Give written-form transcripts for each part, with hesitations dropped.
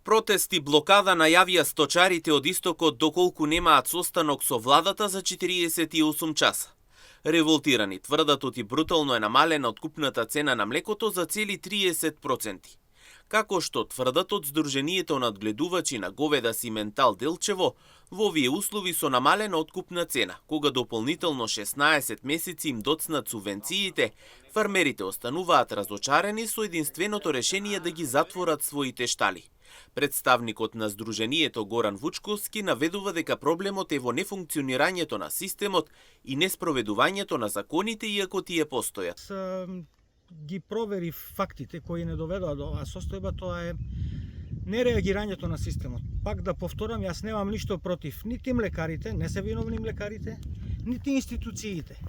Протести блокада најавија сточарите од истокот доколку немаат состанок со владата за 48 часа. Револтирани тврдат оти брутално е намалена откупната цена на млекото за цели 30%. Како што тврдат од Сдруженијето на одгледувачи на говеда Симентал Делчево, во овие услови со намалена откупна цена, кога дополнително 16 месеци им доцнат субвенциите, фармерите остануваат разочарени со единственото решение да ги затворат своите штали. Представникот на Сдруженијето Горан Вучковски наведува дека проблемот е во нефункционирањето на системот и неспроведувањето на законите, иако тие постојат. Ги провери фактите кои не доведоа до оваа состојба, тоа е нереагирањето на системот. Пак да повторам, јас немам ништо против нити млекарите, не се виновни млекарите, нити институциите,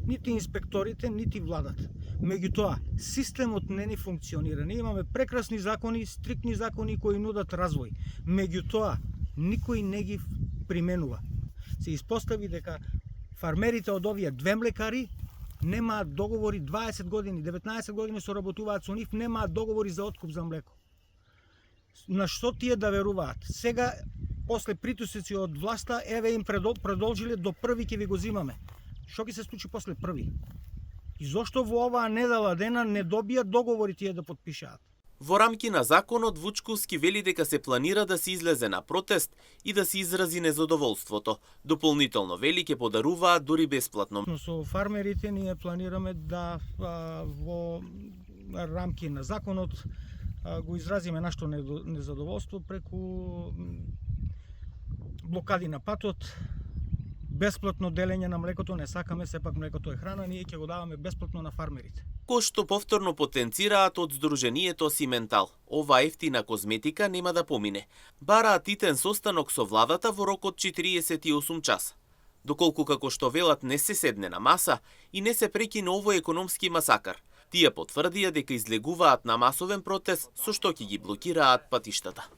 нити инспекторите, нити владата. Меѓутоа, системот не ни функционира. Ние имаме прекрасни закони, стриктни закони кои нудат развој. Меѓутоа, никој не ги применува. Се испостави дека фармерите од овие две млекари немаат договори 20 години, 19 години соработуваат со нив, немаат договори за откуп за млеко. На што тие да веруваат? Сега, после притисоци од власта, еве им продолжиле до први ќе ви го зимаме. Што ќе се случи после први? И зошто во оваа недела дена не добијат договори тие да подпишаат? Во рамки на законот, Вучковски вели дека се планира да се излезе на протест и да се изрази незадоволството. Дополнително вели ќе подаруваат дури бесплатно. Но со фармерите ние планираме да во рамки на законот го изразиме нашето незадоволство преку блокади на патот, бесплатно делење на млекото, не сакаме, сепак млекото е храна, ние ќе го даваме бесплатно на фармерите. Кој што повторно потенцираат од Сдруженијето Симентал. Ова ефтина козметика нема да помине. Бараат итен состанок со владата во рок од 48 часа. Доколку како што велат не се седне на маса и не се прекине овој економски масакар. Тие потврдија дека излегуваат на масовен протест со што ќе ги блокираат патиштата.